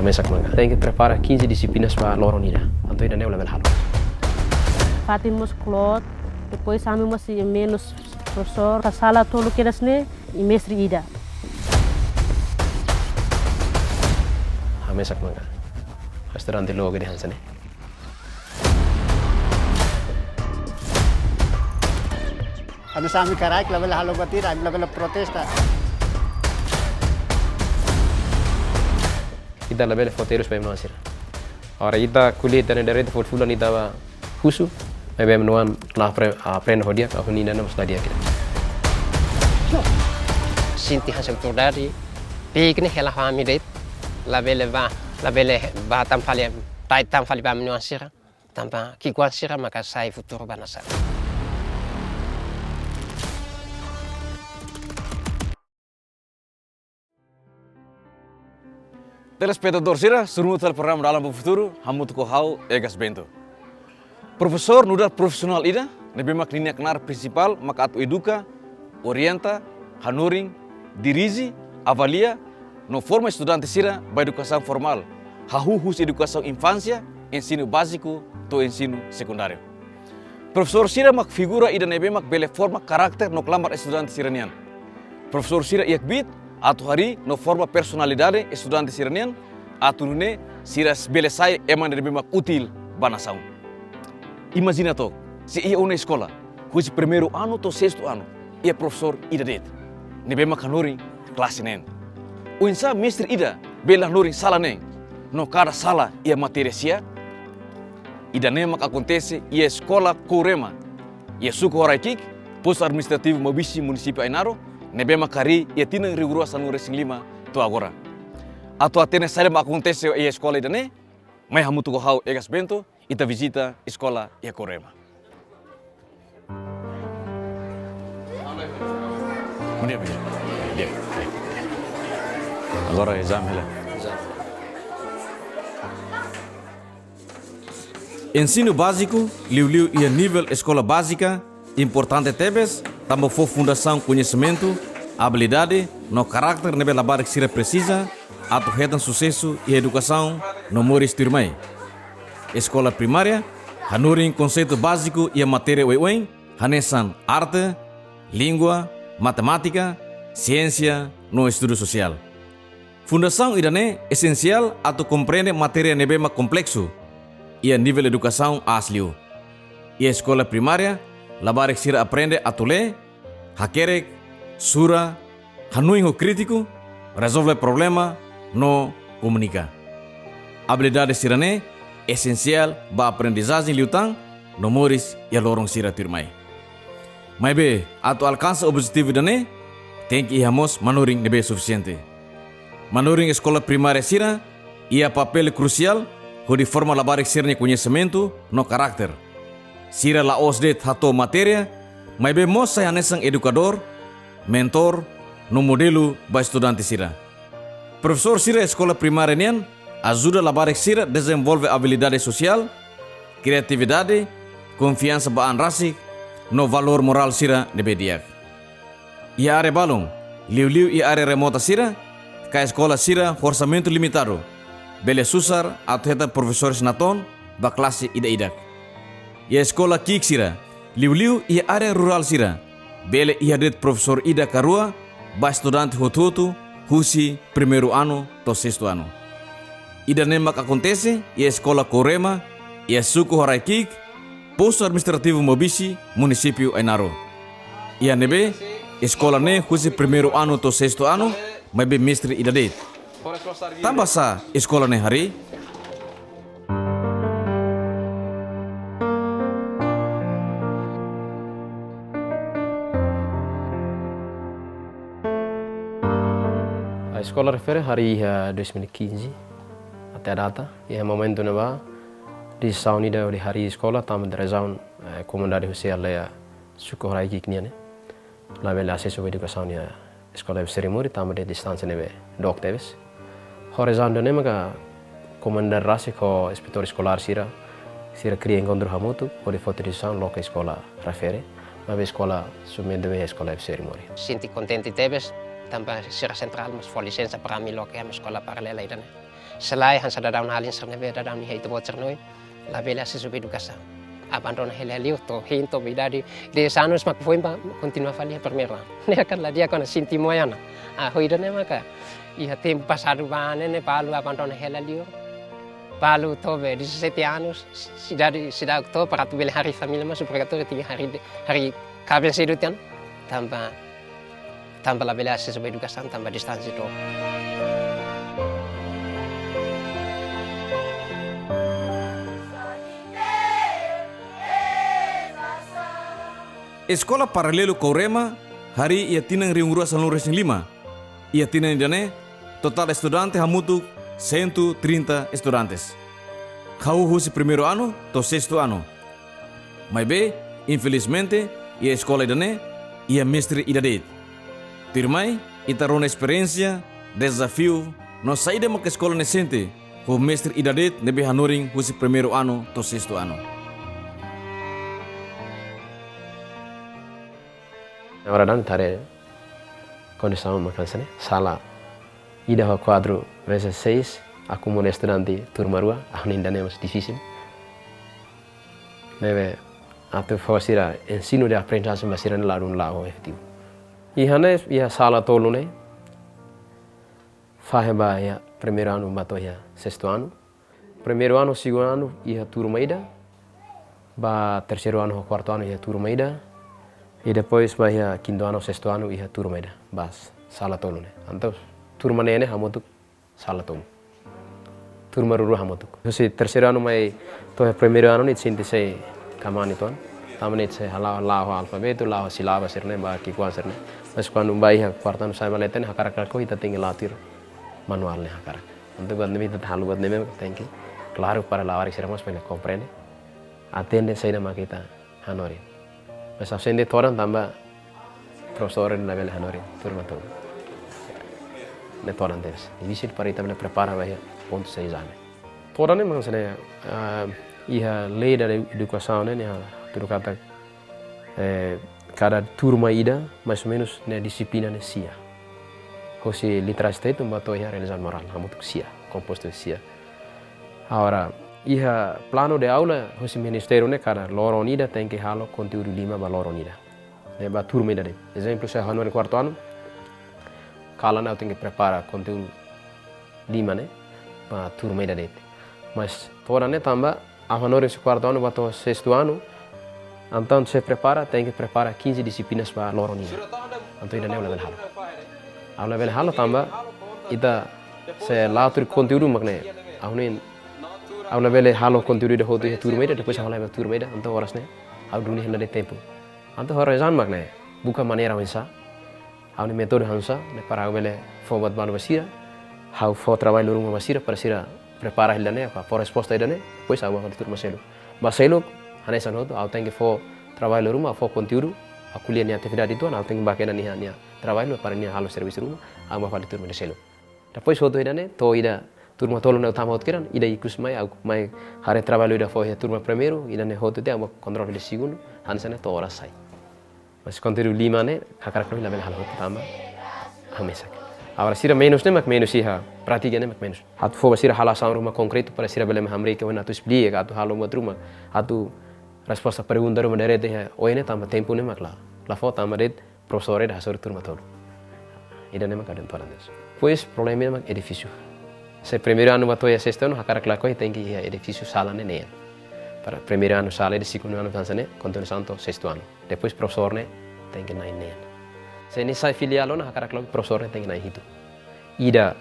Hamesak manga. Tem que preparar 15 disciplinas para lorong ida. Anto ida level halo. Fatimos clot, depois amemos menos professor, a sala todo que e mestre ida. Hamesak manga. Restaurante logo di hansane. Ano sa amin karak, level halo batir, level protesta. Ida level foteiros para menasir. Ora ida kulit dan dari itu fulan ida husu. Maybe menuan la aprende hodia ka hunina na stadia kita. Sinti hasil turdari, pikni hela fami det, labele ba tampali ba menuan sira, tampa kikuan sira maka sai futuro banasa. Telespectador Sira, surmutal programa Dalam Futuro, hamutu ko hau Egas Bento. Profesor nudar profesional ida, nebe mak linia kenar principal mak atu educa, orienta, hanuring, dirigi, avalia, no forma estudante Sira ba educação formal, hahus educação infância, ensino básico, to ensino secundário. Profesor Sira mak figura ida nebe mak bele forma karakter no kelamar estudante Siranian. Profesor Sira iak bit, atu hari no forma personalidade estudante Siranian, atu nune Sira belesai eman nebe mak util banasaun. Imagina to, se ia una escola, huisi primeiro ano to sexto ano, ia professor ida det. Nebe mak hanuring klase nen. Uinsa mestre ida bela hanuring sala nen. No cada sala ia matéria sia. Ida nem mak acontece ia escola Courema. Ia suku horaikik, posto administrativo Mobisi município Ainaro, nebe mak hari ia tinang rigorosa no Racing 5 to agora. Ato atene sabe mak acontece ia escola ida ne, mai hamutu ko hau Egas Bento. Ita visita escola e Courema. Dia. Agora exame lá. Ensino básico, liu e nível escola básica, importante tebes, também for fundação conhecimento, habilidade, no caráter nebe labar que se precisa, ato redan sucesso e educação no Moris Turmai. Escola primária, hanuring conceito básico e a matéria ueuen, hanesan arte, língua, matemática, ciência no estudo social. Fundação idane essencial atau compreende matéria nebema complexo e a nível educação aslio. E a escola primária, labarek sira aprende a ler, hakerek, sura, hanuing o crítico, resolve problema, no comunica. Habilidade sirane essencial ba aprendizagem liutang no Moris e a lorong Sira Turmai. Mas be, ato alcança objetivo dane, tem que irmos manuring nebe suficiente. Manuring escola primária Sira e a papel crucial de forma labarek sirne conhecimento no caráter. Sira la osdet hato matéria, mas be mos saya nesang educador, mentor, no modelo ba estudante Sira. Professor Sira escola primária nian ajuda labarek Sira desenvolve habilidade social, criatividade, confiança baan rasik, no valor moral Sira nebe diak. Ia are balong, liu e área remota Sira, ka escola Sira orçamento limitado. Bele susar atau professores naton ba classe ida-idak. Ia escola kik Sira, liu e área rural Sira. Bele ia det professor ida karua ba estudante hotutu husi primeiro ano to sexto ano. Ida nemak acontece e a escola Courema e a suku horaikik, posto administrativo Mobisi, município Ainaro. E a nebe, escola ne husi primeiro ano to sexto ano, mas be mestre ida det. Tambah sa escola ne hari. A escola refere hari 2015 até a data e é momento nova di sauni da di hari escola tam da rezaun comunidade social ya suku horai kiknia ne la bela acesso educação ya escola serimuri tam de distância nebe docteves horizon ne maga comunidade rasi ko inspetor escolar sira cria encontro hamutu o de foto di saun loca escola refere ma be escola sumende be escola serimuri Sinti contente tebes, tambah sira central mas for licença para mi loke am escola paralela idane. selai han sada daun halin sarne be da daun ni itu bocor noi la bela se sube educação abandona helelio to hinto bidadi de sanos mak foi continua fali permera ne akan la dia kona sinti moyana hoida ne maka ia tempo passado bane ne palu abandona helelio palu tobe 17 anos cidade oktober para tu bele hari família mas obrigatório tinha hari kabel sedutan tanpa la bela se sube educação tanpa distância to Escola Paralelo Kaurema hari ia tinang riung rua salur resing 5. Ia tinang dane total estudante hamutu 130 estudantes. Kau husi primeiro ano to sexto ano. Mas be, infelizmente, ia escola dane ia mestre idade. Tirmai ita rona experiência, desafio, no saída mak escola nesente, o mestre idade nebe hanoring husi primeiro ano to sexto ano. Ora dan tare condição makan sana sala ida ho quadro vezes 6 aku como estudante turma rua ainda é mais difícil neve atu fosira ensino de aprendizagem basira no lado efetivo e hane ia sala tolu ne faheba ya primeiro ano bato ya sexto ano primeiro ano segundo ano ia turma ida ba terceiro ano quarto ano ia turma ida e depois vai quinto ano, sexto ano ia turma ida, bas sala tolu ne. Então turma nene hamotuk sala tolu. Turma ruru hamotuk. Se terceiro ano mai to primeiro ano ni sinti se kamani ton. Tamane se hala alfabeto, hala silaba serne ba ki kwa serne. Mas quando vai quarto ano sai maleten hakarak ko ita tinggal latir manual ne hakarak. Então quando me ita halu buat neme thank you. Claro para la hora que seremos para compreender. Atende sai nama kita hanori. Mas absende toran tambah professor na bela hanori turma todo. Ne toran deves. Difícil para ita me prepara vai ponto 6 anos. Toran ne mang sene ia lei da educação ne tudo kata cada turma ida mais ou menos ne disciplina ne sia. Hoje literacia itu bato ia realizar moral, hamutuk sia, composto sia. Agora ia plano de aula hoje ministério ne cada loro ida tem que halo conteúdo 5 ba loro ida. Ne ba turma ida de. Exemplo se hano no quarto ano kala na tem que prepara conteúdo 5 ne ba turma ida de. Mas toda ne tamba a hano no quarto ano bato sexto ano então se prepara tem que prepara 15 disciplinas ba loro ida. Então ida ne level halo. A level halo tamba ida se latur conteúdo magne ahunin aula bele halo conteúdo de hotu turma ida depois halo turma ida então horas ne au dunia hela de tempo então horizon magne buka maneira wensa au ne metode hansa ne para bele forward balu basira hau fo trabalho rumah basira para sira prepara hela ne apa for resposta ida ne depois au turma selo baselo hanesan hotu au tem que fo trabalho rumah fo conteúdo a kuliah ni atividade itu au tem que bakena ni trabalho para ni halo serviço rumah au ma fali turma de selo depois hotu ida ne to ida turma tolo na utama outkiran ida ikus mai hare trabalho ida foi turma primeiro ida ne hotu te amo controle de segundo hansane to ora sai mas conteúdo 5 ne hakarak no ila hal hotu tama hamesak agora sira menos ne mak menos iha pratica ne mak menos hat fo sira hala sa rumah concreto para sira bele hamre que wana tu explica atu halo mo truma atu resposta pergunta rumah derete oi ne tama tempo ne mak la fo tama det professor da sor turma tolo ida ne mak aden torandes pois problema mak edifício. Se primeiro ano bato ya sexto ano hakarak lakoi tem que ir edifício sala ne para primeiro ano sala de segundo ano fansane conteúdo santo sexto ano depois professor ne tem que naik ne se ni sai filial ona hakarak lakoi professor ne tem que naik itu ida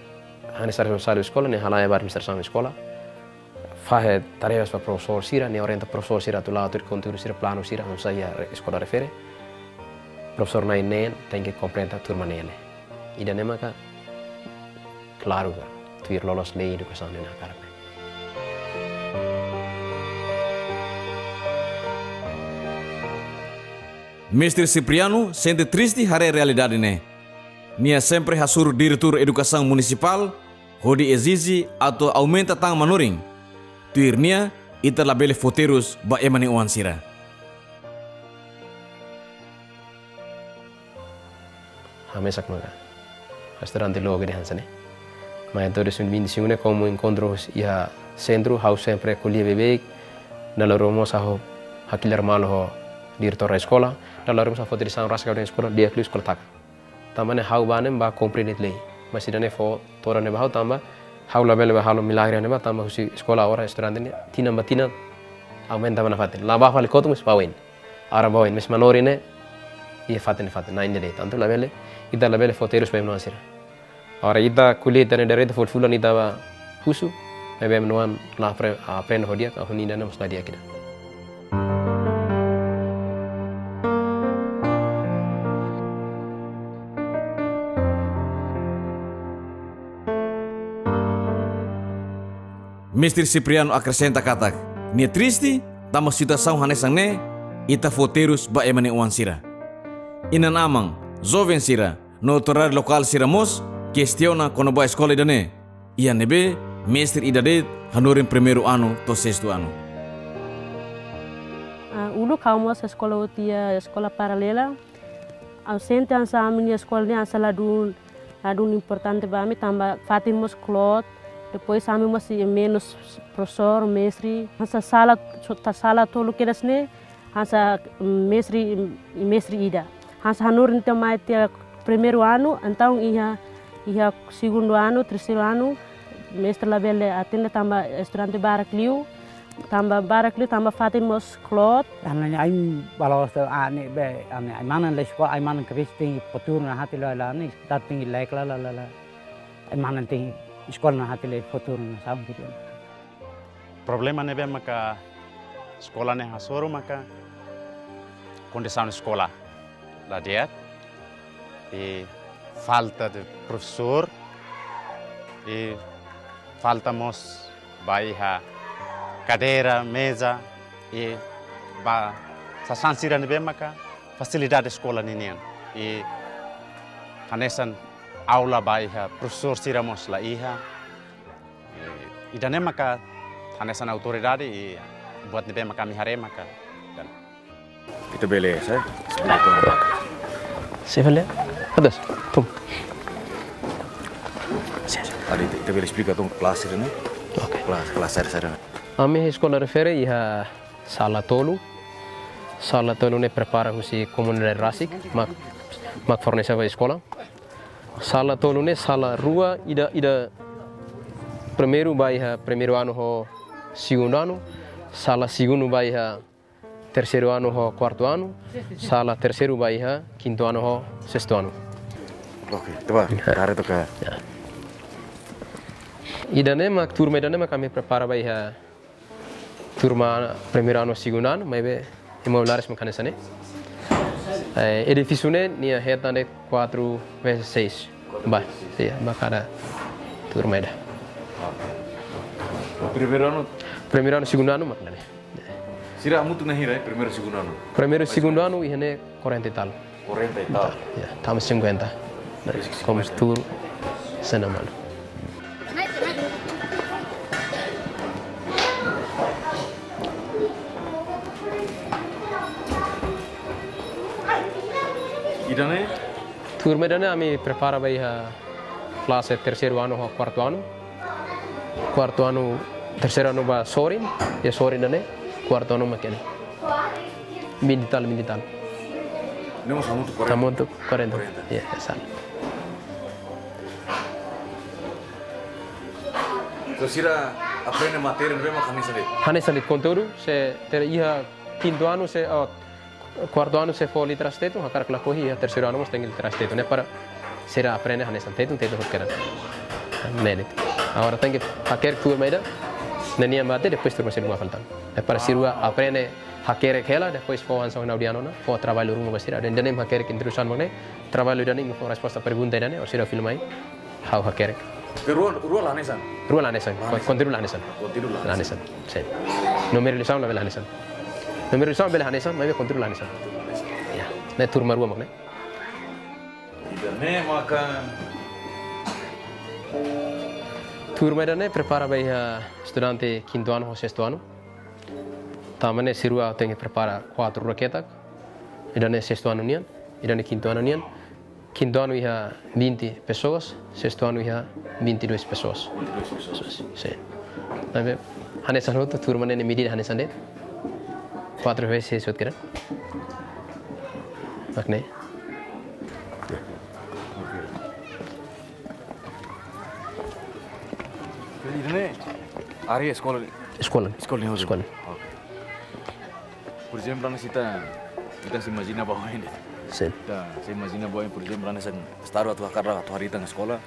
hani sar sala escola ne halaya bar mister sang escola fahe tarefas para professor sira ne orienta professor sira tu lato conteúdo sira plano sira non sai escola refere professor naik ne tem que compreender turma ne ida ne maka claro tuir lolos lei educação na cara. Mestre Cipriano sente triste hare realidade ne. Nia sempre hasur diretor educação municipal hodi exige atau aumenta tang manuring. Tuir nia ita labele foteros ba emani oansira. Hamesak maga. Restaurante logo de hansane. Mas então 2025 né como encontros ia centro how sempre kuliah bebek dalam rumah saho hakilar malo diretor da escola dalam rumah saho direção rasga da escola dia klu escola tak tamane how banem ba compreender lei mas idane fo tora ne ba tamba how label ba halo milagre ne ba tamba husi escola ora restaurante ne tina matina aumenta mana fatin la ba fali kotumus pawen ara bawen mes manori ne ia fatin na inde dei tanto labele ida labele foteros bem no asira ora ida kuliah tane derete fo fulan ida ba husu bem noan la aprende hodia ka hunina na musla dia kita. Mestre Cipriano acrescenta katak, nia triste, tamo situação hanesang ne, ita foteros ba emane uan sira. Inan amang, jovem sira, no autoridade local sira mos, questiona kono ba escola idane, ia nebe, mestre idade, hanurin primeiro ano to sexto ano. Ulu kaumos escola utia escola paralela, ausente ansa amini escola ni ansa ladun importante bami tamba fatimos clot. Depois kami masih menos profesor, mestre, hansa sala tolu kedas ne, hansa mestre ida. Hansa hanur então mais tia primeiro ano, então ia segundo ano, terceiro ano, mestre labele atende tamba estudante barakliu, tamba fatimos clot. Ane ai balos to ane be ane ai manan le sekolah ai manan kristing potur na hati la ni dating lek la ai manan ting sekolah na hati le potur na sam gitu. Problema nebe maka sekolah ne hasoro maka condição escola lá dentro e falta de professor e falta mos baiha cadeira, mesa e ba sa sansira nebe maka facilidade escola ninian e hanesan aula baiha professor siramos la iha e dane maka hanesan autoridade e buat nebe maka mihare maka dan itu bele saya sebelah itu Sefale, atas, tum. tadi itu bele explica tuh kelas ini Okay. kelas saya Ami escola refere ia sala tolu ne prepara husi comunidade rasik mak fornece a escola. Sala tolu ne sala rua ida primeiro baia primeiro ano ho segundo ano, sala segundo baia terceiro ano ho quarto ano, sala terceiro baia quinto ano ho sexto ano. oke coba tarik tuh ke Idane mak turma idane mak kami prepara baia turma primeiro ano segundo ano, mas be imolares mekanisane. Edifício ne nia reta de 4 vezes 6. Bah, sia, bakada turma ida. Primeiro ano segundo ano maknane. sira muito na hira primeiro segundo ano Primeiro segundo ano ihane 40 e tal. 40 e tal Ya, estamos 50. Como tur senaman. idane Turma idane ami prepara baia classe terceiro ano ho quarto ano. Quarto ano terceiro ano ba sorin, ya sorin dane quarto ano makene. Militar. nemos muito 40 Estamos 40. Ya, salah. terus sira aprende materi nebe makan salit Hane salit conteúdo se ter ia quinto ano se quarto ano se for literasteto hakar kala kohi ya terceiro ano mas tem literasteto ne para será aprende hane santeto hokkera nele agora tem que hacker turma ida nenia mate depois turma sirua faltan é para sirua aprende hacker aquela depois for ansa na audiano na for trabalho rumo basira dan denem hacker que introdução magne trabalho dan for resposta pergunta dan or sira filmai how hacker ke ruang lanesan Rua lanesan, kontiru lanesan. Lanesan, sen. Nomor lisan label lanesan. Nomor lisan label lanesan, mai kontiru lanesan. Ya, ne turma rua makne. idane makan Turma idane prepara baia estudante quinto ano ou sexto ano. Tamane sirua tem que prepara 4 raquetas. Idane sexto ano nian, idane quinto ano nian. quinto ano ia 20 pessoas, sexto ano ia 22 pessoas. 22 pessoas. Sim. Tapi hanesan itu turma ini medida hanesan det. 4 vezes isso kira. Makne. Jadi ini hari sekolah. Sekolah. Sekolah ni Sekolah. Por exemplo, kita se imagina bahwa ini. Sim. Kita se imagina bahwa por exemplo, nessa estado atau karena atau hari tengah sekolah,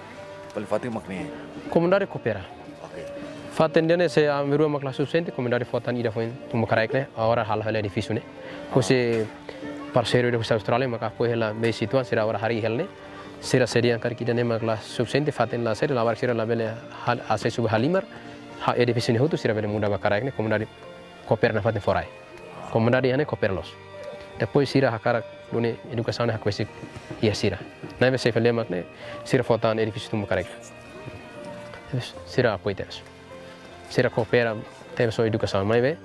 paling fatih makne. Comunidade coopera. Oke. Faten dia se amiru mak kelas subsente comunidade fotan ida foi tumo karaikne agora hal edifício ne. Você parceiro de Austrália maka foi ela bem situado será agora hari helne. Será seria kar kita ne mak kelas subsente faten la seria lavar será la bele hal acesso halimar ha edifício ne hutu será bele muda karaikne comunidade coopera na faten forai. Comunidade ane cooperos. Depois sira hakara dune educação ne hakwesi ia sira. Na vez se fale makne sira fotan edifício tumo karaikne. Sira apoio terus. Sira coopera tem sua educação mais bem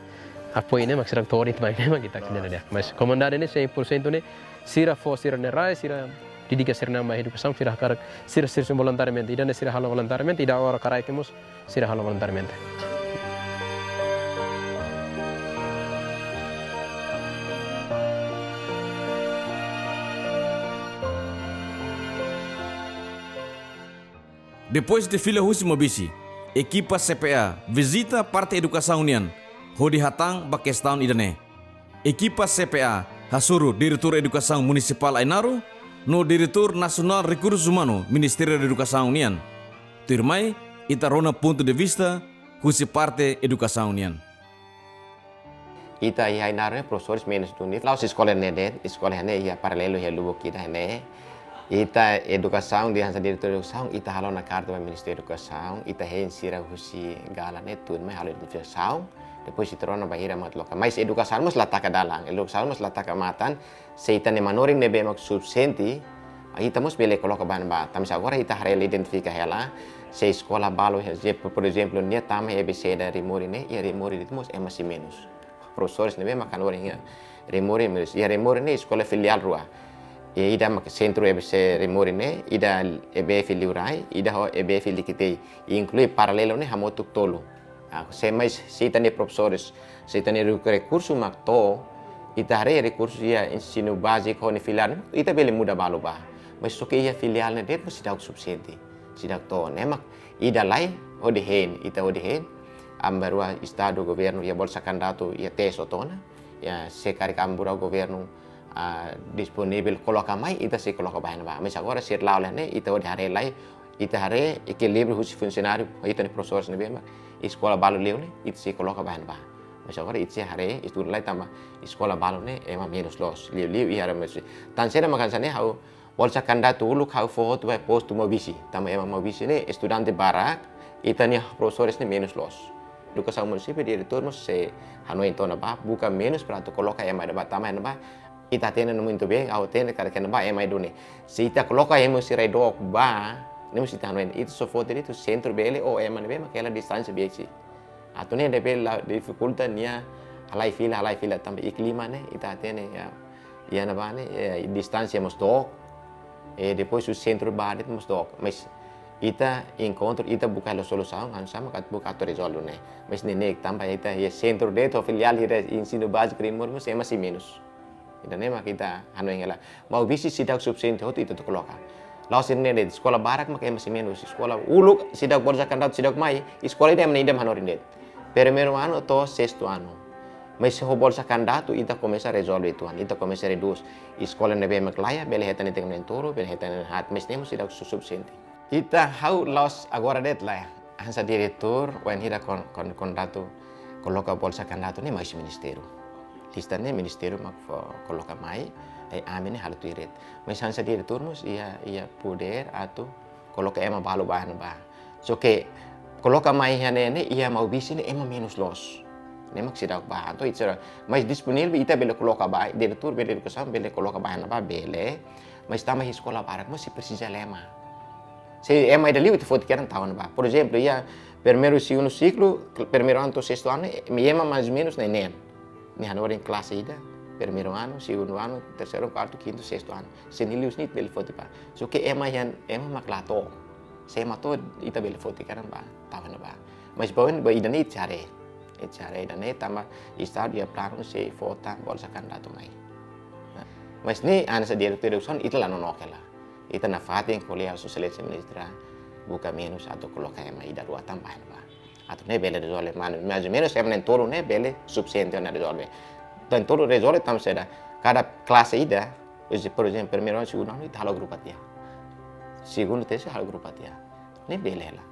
apoio né mas sira tori mais né kita kena dia mas comunidade ne 100% ne sira for sira ne rai sira didica sira na mais educação sira cara sira voluntariamente ida ne sira halo voluntariamente ida ora carai temos sira halo voluntariamente. Depois de fila husi mobisi, equipa CPA visita parte educação unian, hodi hatang bakes tahun idane. Equipa CPA hasuru Diretor Educação Municipal Ainaru, no Diretor Nasional Recursos Humanos Ministério da Educação Unian. Turmai itarona ponto de vista husi parte educação unian. Ita ia Ainaru professores menos dunit, laus sekolah nedet, sekolah ne ia paralelo ia lubo kita ne. Ita educação di hansa diretor educação ita halo na carta do Ministério da Educação ita hen sira husi gala ne tun mai halo educação depois ita rona bahira mat loka mais educação mas lataka dalang educação mas lataka matan se ita ne manoring ne bemak subsenti ita mus bele coloca ban ba tamis agora ita harel identifica ela se escola balo por exemplo nia tama EBC da remori ne ia remori ditmus é mais menos professores ne bemak kanoring remori menos ia remori ne escola filial rua ida mak centro EBC remori ne ida EB filiurai ida ho EB filikitei inclui paralelo ne hamotuk tolo se mais sita ne professores sita ne recurso mak to ita re recurso ia ensino básico ne filial ita bele muda balo ba mas so que ia filial ne det mas dak subsidi sidak to ne mak ida lai ho de hen ita ho de hen ambarua estado governo ia bolsa candidato ia teso tona ya se carica ambura governo disponível coloca mais ita se coloca bahan ba mas agora ser lá né ita o hare lai ita hare equilíbrio os funcionário ita ne professores ne bema escola balo leu ne ita se coloca bahan ba mas agora ita se hare estudo lai tama escola balo ne ema menos los liu ia mas tan sera makan sane hau bolsa candidato ulu kau foto vai posto mobisi tama ema mobisi ne estudante barak ita ne professores ne menos los educação municipal diretor se hanoi tona ba bukan menos para tu coloca ema da tama ema ita tena muito bem ao tena cara que não vai é mais do ne se ita coloca emo se rai dok ba nem se tá no itu só foto itu centro bele ou é mane bem aquela distância bem se atune de bela dificuldade nia alai fila também clima né ita tena ya na ba ne distância mos dok e depois o centro ba det mos dok mas ita encontro ita buka a solução han sama kat buka to resolve né mas ne também ita ya centro det ou filial ira ensino básico primor mas é mais menos ida nema kita anu yang ela mau bisi sidak subsenti hot itu coloca law sirne de sekolah barak mak masih menos sekolah uluk sidak bolsa kandat sidak mai sekolah ida menidam hanorin det primeiro ano to sexto ano mas ho bolsa kandat ita começa a resolver itu ita começa a reduz sekolah nebe mak laya bele hetan ite mentoro bele hetan hat mas nemo sidak subsenti ita how loss agora det lah hansa diretor when hida kondato coloca bolsa kandat ne mais ministério listanya ministério mak coloca mai amene hal tuiret mas hansa diretor mus ia poder atau coloca ema balo bahan ba so que coloca mai hane ia mau bisi ne ema menos los ne mak sidak bahan to itira mas disponível ita bele coloca ba diretor bele educação bele coloca bahan ba bele mas tama escola barak mas se precisa lema se ema ida liu foto queran tahun ba por exemplo ia primeiro e segundo ciclo primeiro ano to sexto ano me ema mais menos nem ni hanorin kelas ida primeiro ano, segundo ano, terceiro, quarto, quinto, sexto ano. Senilius nit beli foto pa. So que ema maklato. Saya mato ita beli foto kan ba, tahu ba. Mas bawen ba ida nit cari. Cari ida nit tama istar dia plano se foto bolsakan datu mai. Mas ni ana sa direktur son ita la nonokela. Ita na fatin kuliah sosialisasi ministra buka minus atau kalau kayak ida dua tambahan ba. Atau ne bele resolve mano, mais ou menos sempre toro ne bele subsente na resolve. Dan todo resolve tam seda. Cada classe ida, por exemplo, primeiro ano, segundo ano, ita halo grupo dia. Segundo, terceiro, halo grupo dia. Ne bele lah.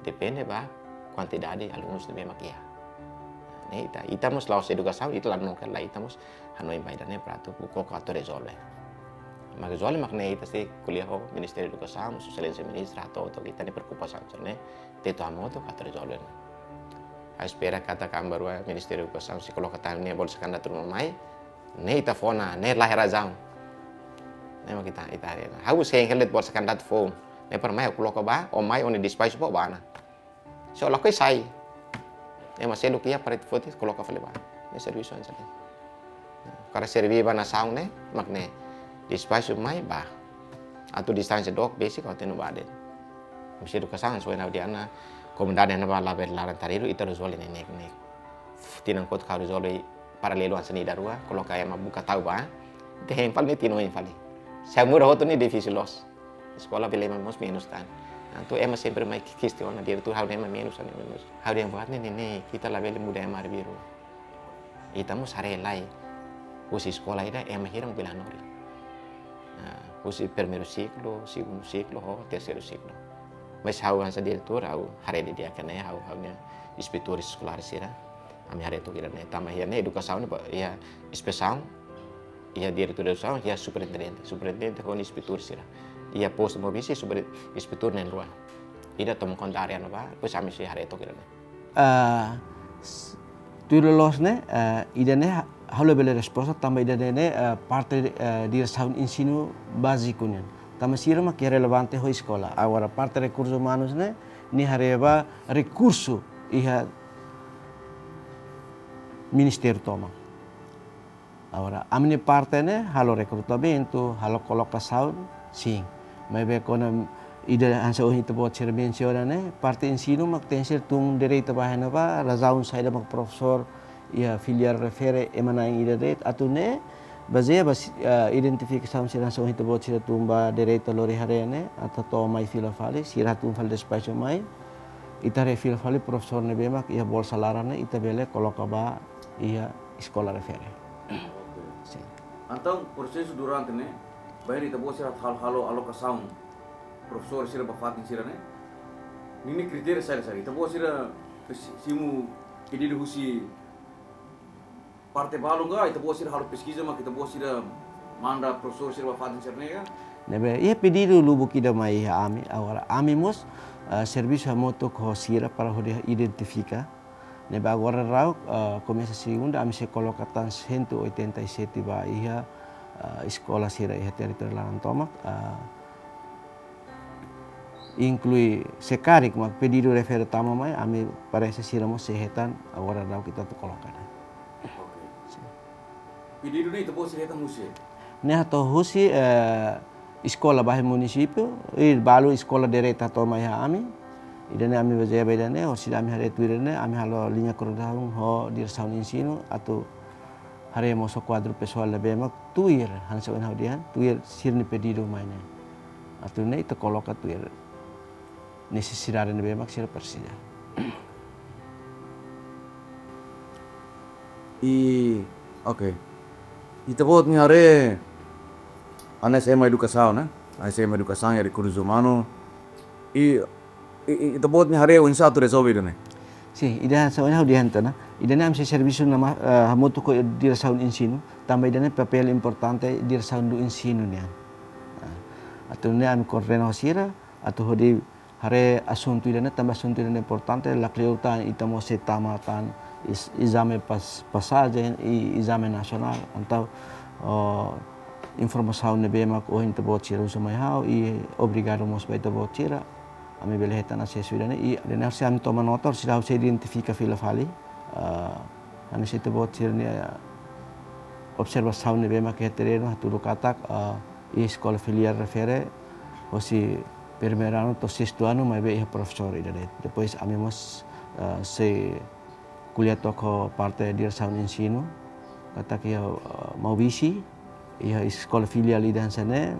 Depende ba quantidade alunos de makia. Ne ita mus laos educação, ita lá não quer lá, ita mus hanoi baida ne prato buko kato resolve. Mas resolve makna ita se kuliah ho Ministério da Educação, Sosialisasi Ministra atau kita ne preocupação ne teto amoto kato resolve. A espera kata kambarua Ministério da Educação se coloca ne bolsa candidato mai ne ita fona ne lahirazão. Ne makita ita arena. Hagu se helet bolsa candidato fo ne per mai coloca ba o mai on dispatch po bana. So lakoi sai. Ne maselo kia para foto coloca fale ba. Ne serviço ansa. Karena servi ba na saung ne makne dispatch mai ba. Atau distância dok basic atau no baden. Mesti educação so na diana komunidade na ba laber laran tariru ita resolve ne nek. Tinang kot ka resolve paralelo ansa ni darua coloca ema buka tahu ba. Te hempal ne tino hempal. Saya murah hoto ni difícil los. Sekolah beli mas minus kan. Tu ema sempre mai questiona dia tu how ema minus ane minus. How dia buat ne kita la beli muda ema biru. Ita mus hare lai. Usi sekolah ida ema hiram bilang nori. Usi primeiro ciclo, segundo ciclo, terceiro ciclo. Mas how ansa diretor how hare dia kan how nya inspektores escolares sira. Ami hare tu kira ne tama ne educação ne ya inspeção. Ia diretor educação, ia superintendente. Superintendente com inspektor sira. Ia posto mo bisi sobre inspektor nen ruang. Ida tom konta area no ba, pues ami si hare to kira ne. Tu lolos ne ida ne halo bele resposta tamba ida ne parte direção ensino básico ne. Tama sira ma que relevante ho escola. Agora parte recursos humanos ne ni hareba recurso iha ministério toma. Agora amne parte ne halo recrutamento, halo colocação, sim. Mas be kona ida ansa o hita bot ser menciona ne parte ensino mak tenser tung direito bahana ba razaun saida mak professor ia filiar refere emana ida det atu ne bazia bas identificação sira so hita bot sira tumba direito lori hare ne atau to mai fila fale sira tum fal despacho mai ita re fila fale professor ne be mak ia bol salara ne ita bele coloca ba ia escola refere. Então, processo durante ne bahir ita bos hal-halo alokação professor sira bafatin sira ne nini kriteria sira ita bos sira simu pedido husi parte balunga ita bos sira halo pesquisa mak ita bos sira manda professor sira bafatin sira ne nebe ia pedido lubu kida mai ami agora ami mos serviço remoto ko sira para poder identificar nebe agora rau começa segunda ami se coloca tan 187 ba ia escola sira ia território Laran Tomak inclui sekarik mak pedido refere tama mai ami parece sira mo sehetan agora rau kita tu colocar. Pedido ni itu bos sehetan musi. Ne hato husi escola bahe município e balu escola direita toma ya ami idane ami baja bedane o sida ami hare tuirane ami halo linha coordenação ho direção de ensino atau haremos o quadro pessoal da BEMAC tuir hansa wen haudian tuir sirni pedido mainnya atau ne itu coloca tuir necessidade da BEMAC sira persija. Oke. Ita bot ni hare ana SMA educação, né? A SMA educação é recursos humanos. Ita bot ni hare un satu resolve ne. Sim, ida sa wen haudian tana idane am se serviço nama hamoto ko direção de ensino também idane papel importante direção do ensino ne. Atau ne am coordena sira atau hodi hare assunto idane também assunto idane importante la cleuta itamo se tamatan exame passagem e exame nacional então informação ne BEMAC o inte bot sira usumai hau e obrigado mos baita bot sira ami bele hetan acesso idane e dena se am toma nota sira se identifica fila fali ana se te bot sira ne observação nebe mak terreno tudo katak escola filial refere hosi primeiro ano to sexto ano mas be professor ida depois amemos se kuliah toko parte direção de ensino kata que mau bisi ia escola filial ida sana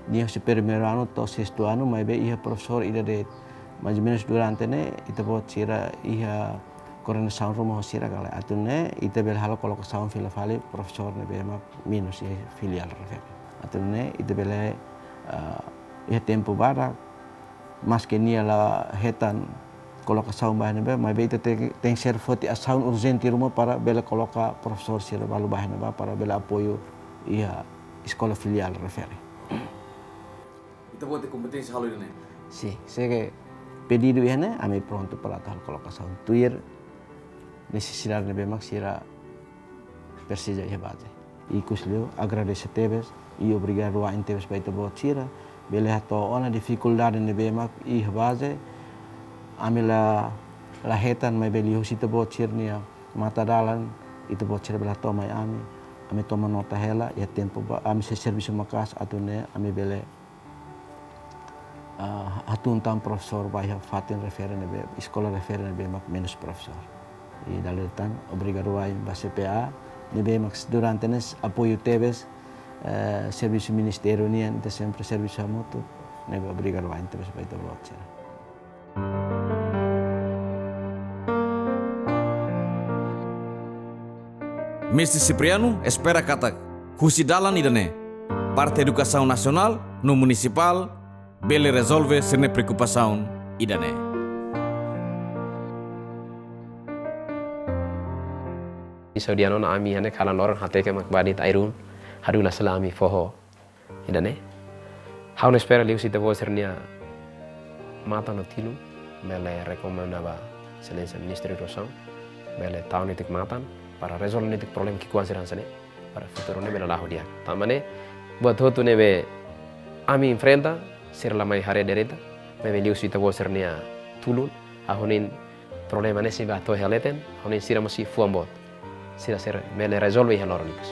dia se primeiro ano to sexto ano mas be ia professor ida de mais ou menos durante ne ita bot sira ia coordenação rumah sira kala atune ita bel halo colocação fila fali professor ne be mak minus ia filial refere atune ita bele ia tempo barak mas que nia la hetan colocação bahane be mas be ita tem ser foti ação urgente rumah para bela coloca professor sira balu bahane ba para bela apoio ia escola filial refere. Ita buat kompetisi halo ini. Sim, se pedido ihane ami pronto para tal colocação tuir necessidade de bemak sira persija ia base. Ikus leu agradecer teves e obrigado a inteves para ita bot sira bela to ona dificuldade de bemak ia base ami la hetan mai beli husita bot sirnia mata dalan itu bot sira bela to mai ami toma nota hela ya tempo ami se serviço makas atune ami bele hatun tam professor bahia fatin referen be escola referen be mak menos professor e daletan obrigado a ba CPA ne be mak durante nes apoio teves serviço ministério ni ante sempre serviço a moto ne be obrigado a teves ba ito botcher. Mestre Cipriano espera kata husi dalan idane parte educação nacional no municipal bele resolve serne preocupação idane. Saudiano na ami hane kalan orang hate ke mak bani tairun hadula salami foho idane. Haun espera liu sita vo sernia mata no tilu bele recomendaba selensa ministro rosang bele taun itik matan para resolve nitik problem ki kuasiran sane para futuro ne bela lahu dia. Tamane buat hotu ne be ami enfrenta ser la mai hare dereta me liu sita vo sernia tulun ahonin problema ne si va to heleten ahonin sira masi fuambot sira ser me le resolve haloronikus.